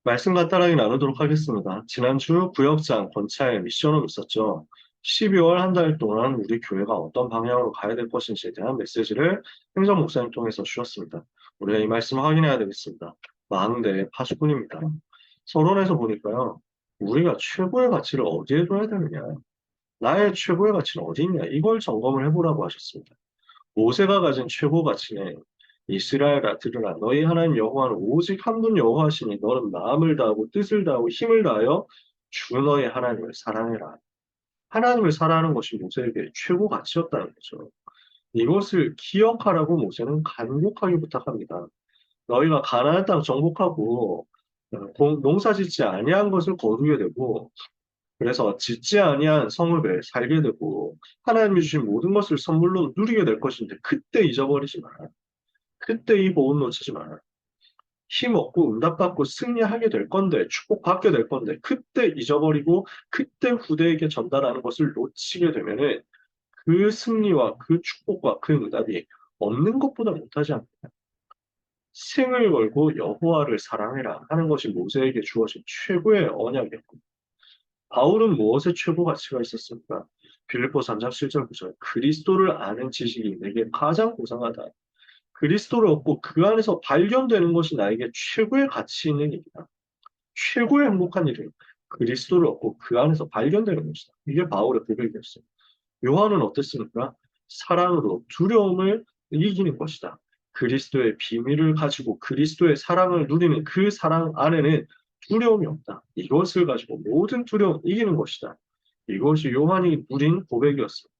말씀 간단하게 나누도록 하겠습니다. 지난주 구역장 권차의 미션은 있었죠. 12월 한 달 동안 우리 교회가 어떤 방향으로 가야 될 것인지에 대한 메시지를 행정 목사님 통해서 주셨습니다. 우리가 이 말씀을 확인해야 되겠습니다. 망대 파수꾼입니다. 서론에서 보니까요. 우리가 최고의 가치를 어디에 둬야 되느냐. 나의 최고의 가치는 어디 있냐. 이걸 점검을 해보라고 하셨습니다. 모세가 가진 최고 가치는 이스라엘아 들으라 너희 하나님 여호와는 오직 한 분 여호와시니 너는 마음을 다하고 뜻을 다하고 힘을 다하여 주 너희 하나님을 사랑해라. 하나님을 사랑하는 것이 모세에게 최고 가치였다는 거죠. 이것을 기억하라고 모세는 간곡하게 부탁합니다. 너희가 가나안 땅 정복하고 농사 짓지 아니한 것을 거두게 되고 그래서 짓지 아니한 성읍에 살게 되고 하나님이 주신 모든 것을 선물로 누리게 될 것인데 그때 잊어버리지 마라. 그때 이 복음 놓치지 마라. 힘 얻고 응답받고 승리하게 될 건데 축복받게 될 건데 그때 잊어버리고 그때 후대에게 전달하는 것을 놓치게 되면은 그 승리와 그 축복과 그 응답이 없는 것보다 못하지 않느냐. 생을 걸고 여호와를 사랑해라 하는 것이 모세에게 주어진 최고의 언약이었고 바울은 무엇에 최고 가치가 있었습니까? 빌립보 3장 7절 9절 그리스도를 아는 지식이 내게 가장 고상하다. 그리스도를 얻고 그 안에서 발견되는 것이 나에게 최고의 가치 있는 일이다. 최고의 행복한 일은 그리스도를 얻고 그 안에서 발견되는 것이다. 이게 바울의 고백이었어요. 요한은 어땠습니까? 사랑으로 두려움을 이기는 것이다. 그리스도의 비밀을 가지고 그리스도의 사랑을 누리는 그 사랑 안에는 두려움이 없다. 이것을 가지고 모든 두려움 이기는 것이다. 이것이 요한이 누린 고백이었습니다.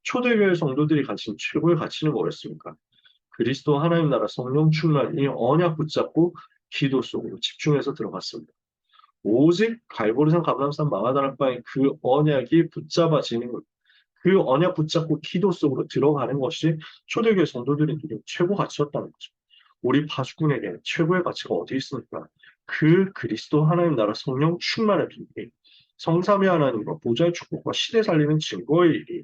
초대교회 성도들이 가진 최고의 가치는 뭐였습니까? 그리스도 하나님 나라 성령 충만 이 언약 붙잡고 기도 속으로 집중해서 들어갔습니다. 오직 갈보리산 감람산 마가다락방의 그 언약이 붙잡아지는 것, 그 언약 붙잡고 기도 속으로 들어가는 것이 초대교회 성도들이 누린 최고 가치였다는 거죠. 우리 파수꾼에게 최고의 가치가 어디 있습니까? 그 그리스도 하나님 나라 성령 충만의 비밀, 성삼위 하나님과 보좌의 축복과 시대 살리는 증거의 일이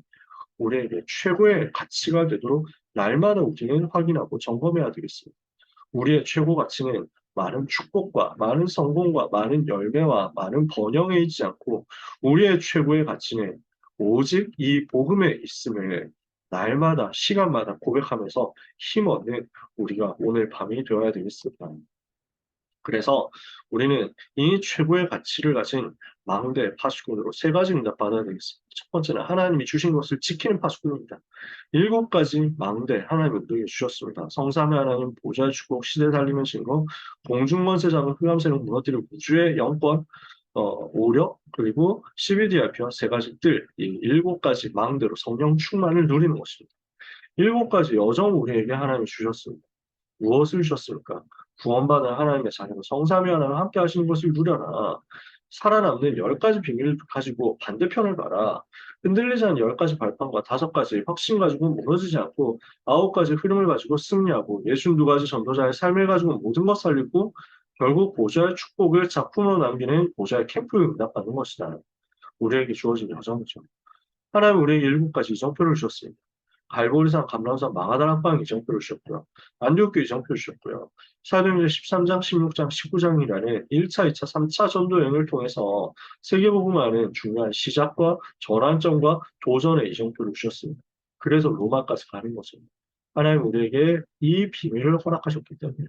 우리에게 최고의 가치가 되도록 날마다 우리는 확인하고 점검해야 되겠습니다. 우리의 최고 가치는 많은 축복과 많은 성공과 많은 열매와 많은 번영에 있지 않고 우리의 최고의 가치는 오직 이 복음에 있음을 날마다 시간마다 고백하면서 힘 얻는 우리가 오늘 밤이 되어야 되겠습니다. 그래서 우리는 이 최고의 가치를 가진 망대 파수꾼으로 세 가지 응답 받아야 되겠습니다. 첫 번째는 하나님이 주신 것을 지키는 파수꾼입니다. 일곱 가지 망대 하나님이 우리에게 주셨습니다. 성삼위 하나님, 보좌의 축복, 시대 살리는 증거, 공중권세 잡은 흑암세력 무너뜨리는 우주의 영권, 오력, 그리고 CBDRP와 세 가지 뜰, 이 일곱 가지 망대로 성령 충만을 누리는 것입니다. 일곱 가지 여정 우리에게 하나님이 주셨습니다. 무엇을 주셨습니까? 구원받은 하나님의 자녀로 성삼위 하나님과 함께 하시는 것을 누려라. 살아남는 열 가지 비밀을 가지고 반대편을 봐라. 흔들리지 않은 열 가지 발판과 다섯 가지 확신 가지고 무너지지 않고 아홉 가지 흐름을 가지고 승리하고 62가지 전도자의 삶을 가지고 모든 것 살리고 결국 보좌의 축복을 작품으로 남기는 보좌의 캠프에 응답받는 것이다. 우리에게 주어진 여정이죠. 하나님 우리에게 일곱 가지 이정표를 주셨습니다. 갈보리산, 감람산, 마가다락방 이정표를 주셨고요. 안디옥교 이정표를 주셨고요. 사도행전 13장, 16장, 19장이라는 1차, 2차, 3차 전도 여행을 통해서 세계복음화는 중요한 시작과 전환점과 도전의 이정표를 주셨습니다. 그래서 로마까지 가는 거죠. 하나님 우리에게 이 비밀을 허락하셨기 때문에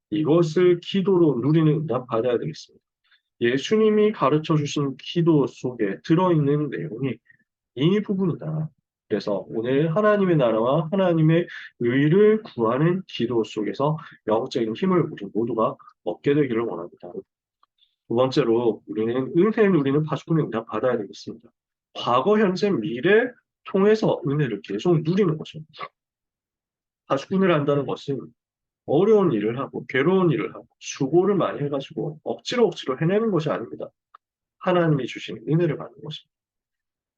이것을 기도로 누리는 응답 받아야 되겠습니다. 예수님이 가르쳐 주신 기도 속에 들어있는 내용이 이 부분이다. 그래서 오늘 하나님의 나라와 하나님의 의를 구하는 기도 속에서 영적인 힘을 우리 모두가 얻게 되기를 원합니다. 두 번째로 우리는 은혜 누리는 파수꾼의 응답 받아야 되겠습니다. 과거, 현재, 미래 통해서 은혜를 계속 누리는 거죠. 파수꾼을 한다는 것은 어려운 일을 하고 괴로운 일을 하고 수고를 많이 해가지고 억지로 해내는 것이 아닙니다. 하나님이 주신 은혜를 받는 것입니다.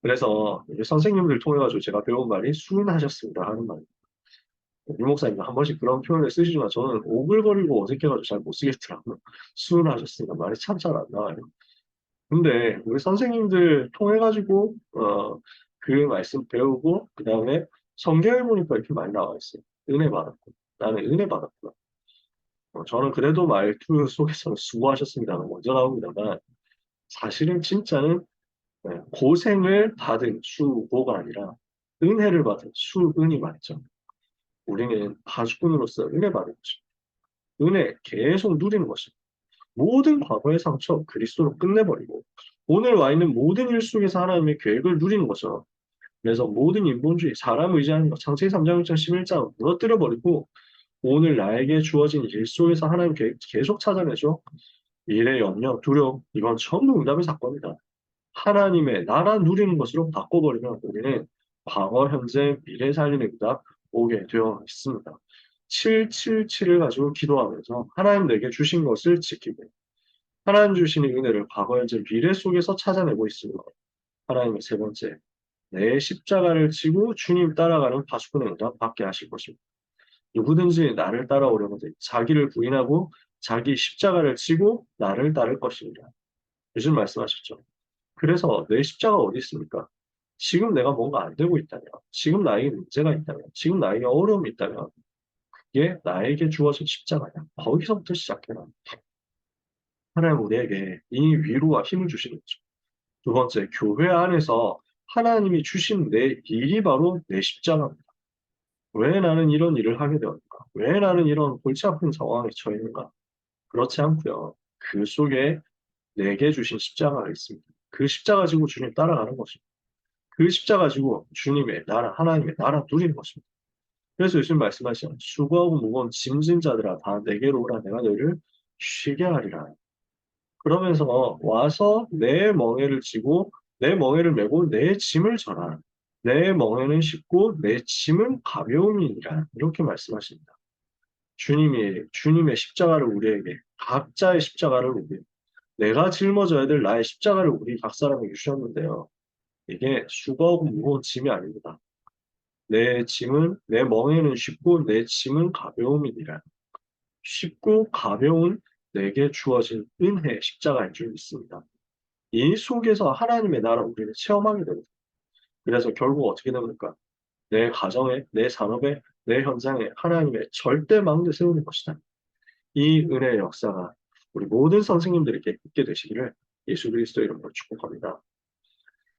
그래서 이제 선생님들 통해 가지고 제가 배운 말이 수은하셨습니다 하는 말입니다. 유 목사님 한 번씩 그런 표현을 쓰시지만 저는 오글거리고 어색해가지고 잘 못 쓰겠더라고요. 수은하셨습니다. 말이 참 잘 안 나와요. 근데 우리 선생님들 통해 가지고 그 말씀 배우고 그 다음에 성경에 보니까 이렇게 많이 나와 있어요. 은혜 받았고 나는 은혜 받았구나. 저는 그래도 말투 속에서는 수고하셨습니다. 먼저 나옵니다만, 사실은 진짜는 고생을 받은 수고가 아니라 은혜를 받은 수은이 맞죠. 우리는 파수꾼으로서 은혜 받은 거죠. 은혜 계속 누리는 것이죠. 모든 과거의 상처 그리스도로 끝내버리고 오늘 와 있는 모든 일 속에서 하나님의 계획을 누리는 거죠. 그래서 모든 인본주의, 사람 의지하는 것, 창세기 3장 1장 11장 무너뜨려버리고 오늘 나에게 주어진 일 속에서 하나님 계획 계속 찾아내죠. 미래 염려, 두려움, 이건 전부 응답의 사건이다. 하나님의 나라 누리는 것으로 바꿔버리면 우리는 과거, 현재, 미래 살리는 응답 오게 되어 있습니다. 777을 가지고 기도하면서 하나님 내게 주신 것을 지키고 하나님 주시는 은혜를 과거, 현재, 미래 속에서 찾아내고 있습니다. 하나님의 세 번째, 내 십자가를 지고 주님 따라가는 파수꾼의 응답 받게 하실 것입니다. 누구든지 나를 따라오려거든 자기를 부인하고 자기 십자가를 지고 나를 따를 것입니다. 예수님 말씀하셨죠. 그래서 내 십자가 어디 있습니까? 지금 내가 뭔가 안 되고 있다면, 지금 나에게 문제가 있다면, 지금 나에게 어려움이 있다면, 그게 나에게 주어진 십자가야. 거기서부터 시작해라. 하나님 우리에게 이 위로와 힘을 주시는 거죠. 두 번째, 교회 안에서 하나님이 주신 내 일이 바로 내 십자가입니다. 왜 나는 이런 일을 하게 되었는가? 왜 나는 이런 골치 아픈 상황에 처했는가? 그렇지 않고요. 그 속에 내게 주신 십자가가 있습니다. 그 십자가 지고 주님 따라가는 것입니다. 그 십자가 가지고 주님의 나라, 하나님의 나라 누리는 것입니다. 그래서 예수님 말씀하시는 수고하고 무거운 짐진 자들아 다 내게로 오라 내가 너희를 쉬게 하리라. 그러면서 와서 내 멍에를 지고 내 멍에를 메고 내 짐을 져라. 내 멍에는 쉽고 내 짐은 가벼움이니라. 이렇게 말씀하십니다. 주님의 십자가를 우리에게 각자의 십자가를 우리 내가 짊어져야 될 나의 십자가를 우리 각 사람에게 주셨는데요. 이게 수고하고 무거운 짐이 아닙니다. 내 짐은 내 멍에는 쉽고 내 짐은 가벼움이니라. 쉽고 가벼운 내게 주어진 은혜의 십자가인 줄 믿습니다. 이 속에서 하나님의 나라 우리를 체험하게 됩니다. 그래서 결국 어떻게 됩니까? 내 가정에, 내 산업에, 내 현장에 하나님의 절대 망대 세우는 것이다. 이 은혜의 역사가 우리 모든 선생님들에게 있게 되시기를 예수 그리스도 이름으로 축복합니다.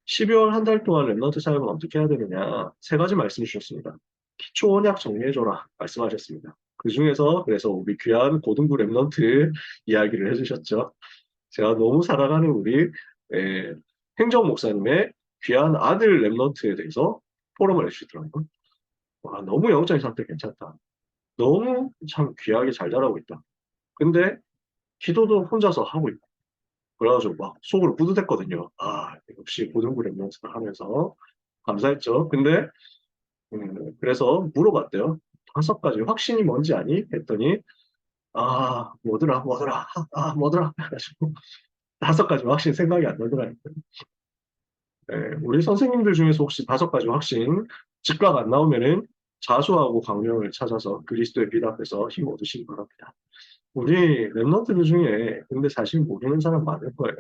12월 한 달 동안 랩넌트 사역은 어떻게 해야 되느냐? 세 가지 말씀 주셨습니다. 기초 언약 정리해줘라 말씀하셨습니다. 그 중에서 그래서 우리 귀한 고등부 랩넌트 이야기를 해주셨죠. 제가 너무 사랑하는 우리 행정 목사님의 귀한 아들 랩넌트에 대해서 포럼을 해주시더라고요. 와, 너무 영적인 상태 괜찮다. 너무 참 귀하게 잘 자라고 있다. 근데 기도도 혼자서 하고 있고 그래가지고 막 속으로 뿌듯했거든요. 아, 역시 고등부 랩넌트를 하면서 감사했죠. 근데 그래서 물어봤대요. 5가지 확신이 뭔지 아니? 했더니 뭐더라 해가지고 5가지 확신 생각이 안 나더라니까요. 네, 우리 선생님들 중에서 혹시 5가지 확신 즉각 안 나오면은 자수하고 강령을 찾아서 그리스도의 빛 앞에서 힘 얻으시기 바랍니다. 우리 랩런트들 중에 근데 사실 모르는 사람 많을 거예요.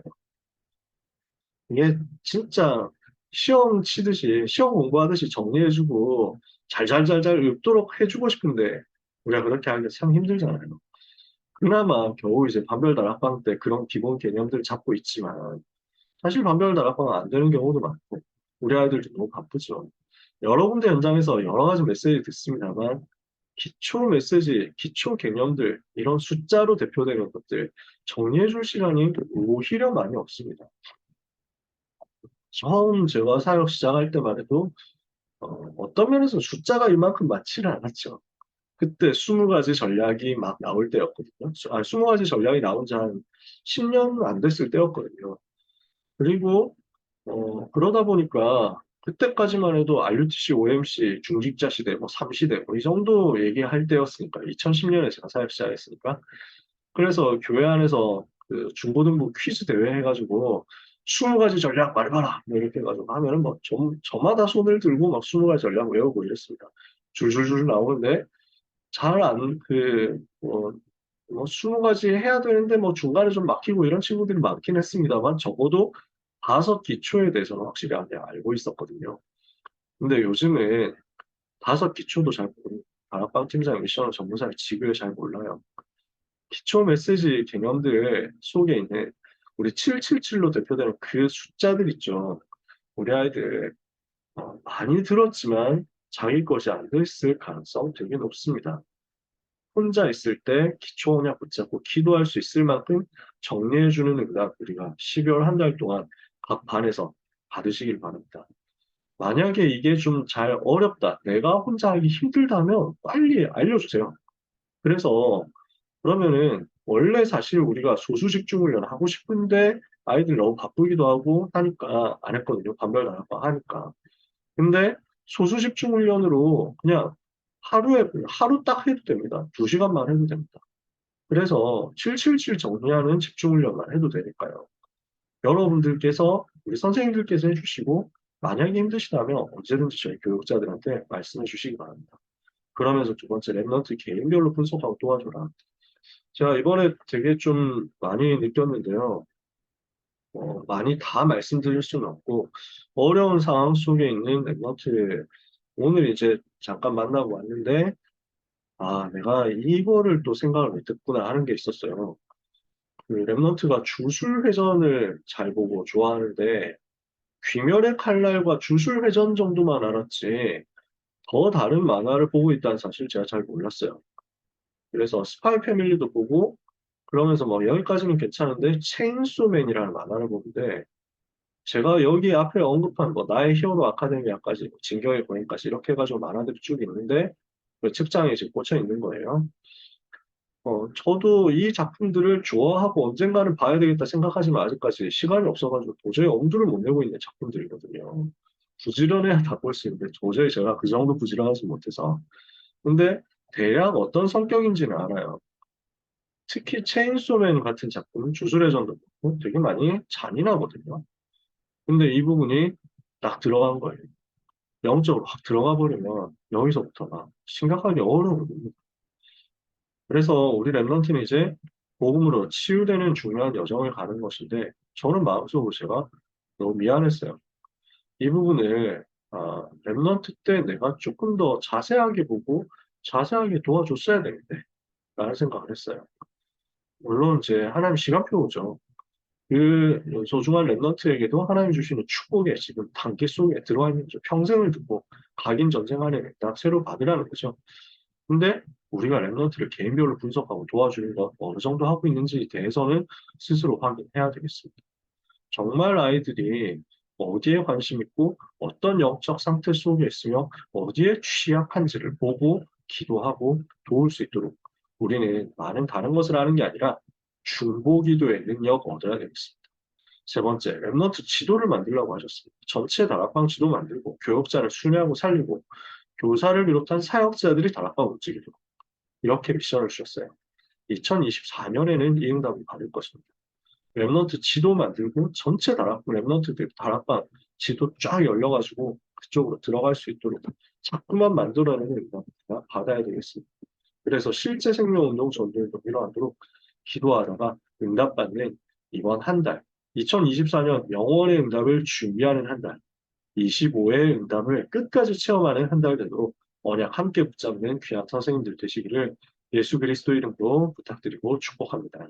이게 진짜 시험 치듯이 시험 공부하듯이 정리해주고 잘잘잘잘 읽도록 해주고 싶은데 우리가 그렇게 하기가 참 힘들잖아요. 그나마 겨우 이제 반별단 합방 때 그런 기본 개념들 잡고 있지만 사실 반별단 합방은 안 되는 경우도 많고 우리 아이들도 너무 바쁘죠. 여러 군데 현장에서 여러 가지 메시지 듣습니다만 기초 메시지, 기초 개념들 이런 숫자로 대표되는 것들 정리해 줄 시간이 오히려 많이 없습니다. 처음 제가 사역 시작할 때만 해도 어떤 면에서 숫자가 이만큼 많지는 않았죠. 그때 20가지 전략이 막 나올 때였거든요. 20가지 전략이 나온 지 한 10년 안 됐을 때였거든요. 그리고 그러다 보니까 그때까지만 해도 RUTC, OMC, 중직자 시대, 뭐 3시대, 뭐 이 정도 얘기할 때였으니까, 2010년에 제가 사역 시작했으니까. 그래서 교회 안에서 그 중고등부 퀴즈 대회 해가지고 20가지 전략 말해봐라. 뭐 이렇게 해가지고 하면은 뭐 저마다 손을 들고 막 20가지 전략 외우고 이랬습니다. 줄줄줄 나오는데 잘 안, 뭐 20가지 해야 되는데 뭐 중간에 좀 막히고 이런 친구들이 많긴 했습니다만 적어도 5기초에 대해서는 확실히 알고 있었거든요. 근데 요즘은 5기초도 잘 모르고 다락방 팀장 미션을 전문사를 지그를 잘 몰라요. 기초 메시지 개념들 속에 있는 우리 777로 대표되는 그 숫자들 있죠. 우리 아이들 많이 들었지만 자기 것이 안 됐을 가능성 되게 높습니다. 혼자 있을 때 기초 언약 붙잡고 기도할 수 있을 만큼 정리해주는 응답 우리가 12월 한 달 동안 각 반에서 받으시길 바랍니다. 만약에 이게 좀 잘 어렵다, 내가 혼자 하기 힘들다면 빨리 알려주세요. 그래서 그러면은 원래 사실 우리가 소수 집중 훈련 하고 싶은데 아이들 너무 바쁘기도 하고 하니까 안 했거든요. 반별당할까 하니까. 근데 소수 집중 훈련으로 그냥 하루 딱 해도 됩니다. 2시간만 해도 됩니다. 그래서 777 정리하는 집중 훈련만 해도 되니까요. 여러분들께서 우리 선생님들께서 해주시고 만약에 힘드시다면 언제든지 저희 교육자들한테 말씀해 주시기 바랍니다. 그러면서 두 번째 랩넌트 개인별로 분석하고 도와줘라. 제가 이번에 되게 좀 많이 느꼈는데요. 많이 다 말씀드릴 수는 없고 어려운 상황 속에 있는 랩넌트를 오늘 이제 잠깐 만나고 왔는데 아 내가 이거를 또 생각을 못했구나 하는 게 있었어요. 그 랩넌트가 주술 회전을 잘 보고 좋아하는데 귀멸의 칼날과 주술 회전 정도만 알았지 더 다른 만화를 보고 있다는 사실 제가 잘 몰랐어요. 그래서 스파이 패밀리도 보고 그러면서 뭐 여기까지는 괜찮은데 체인소맨이라는 만화를 보는데 제가 여기 앞에 언급한 뭐 나의 히어로 아카데미아까지 뭐 진격의 거인까지 이렇게 해가지고 만화들이 쭉 있는데 그 책장에 지금 꽂혀 있는 거예요. 저도 이 작품들을 좋아하고 언젠가는 봐야 되겠다 생각하지만 아직까지 시간이 없어가지고 도저히 엄두를 못 내고 있는 작품들이거든요. 부지런해야 다 볼 수 있는데 도저히 제가 그 정도 부지런하지 못해서. 근데 대략 어떤 성격인지는 알아요. 특히 체인소맨 같은 작품은 주술의 전도 그렇고 되게 많이 잔인하거든요. 근데 이 부분이 딱 들어간 거예요. 영적으로 확 들어가 버리면 여기서부터가 심각하게 어려워요. 그래서 우리 랩런트는 이제 복음으로 치유되는 중요한 여정을 가는 것인데 저는 마음속으로 제가 너무 미안했어요. 이 부분을 랩런트 때 내가 조금 더 자세하게 보고 자세하게 도와줬어야 되는데 라는 생각을 했어요. 물론 이제 하나님 시간표죠. 그 소중한 랩런트에게도 하나님 주시는 축복의 지금 단계 속에 들어와 있는 거죠. 평생을 듣고 각인 전쟁 안에 딱 새로 받으라는 거죠. 근데 우리가 랩런트를 개인별로 분석하고 도와주는 것 어느 정도 하고 있는지에 대해서는 스스로 확인해야 되겠습니다. 정말 아이들이 어디에 관심 있고 어떤 영적 상태 속에 있으며 어디에 취약한지를 보고 기도하고 도울 수 있도록 우리는 많은 다른 것을 하는 게 아니라 중보기도의 능력 얻어야 되겠습니다. 세 번째, 랩넌트 지도를 만들라고 하셨습니다. 전체 다락방 지도 만들고 교역자를 순회하고 살리고 교사를 비롯한 사역자들이 다락방 움직이도록 이렇게 미션을 주셨어요. 2024년에는 이 응답을 받을 것입니다. 랩넌트 지도 만들고 전체 랩넌트들 다락방 지도 쫙 열려가지고 그쪽으로 들어갈 수 있도록 자꾸만 만들어내는 응답을 받아야 되겠습니다. 그래서 실제 생명운동 전도에도 일어나도록 기도하다가 응답받는 이번 한 달, 2024년 영원의 응답을 준비하는 한 달, 25회의 응답을 끝까지 체험하는 한 달 되도록 언약 함께 붙잡는 귀한 선생님들 되시기를 예수 그리스도 이름으로 부탁드리고 축복합니다.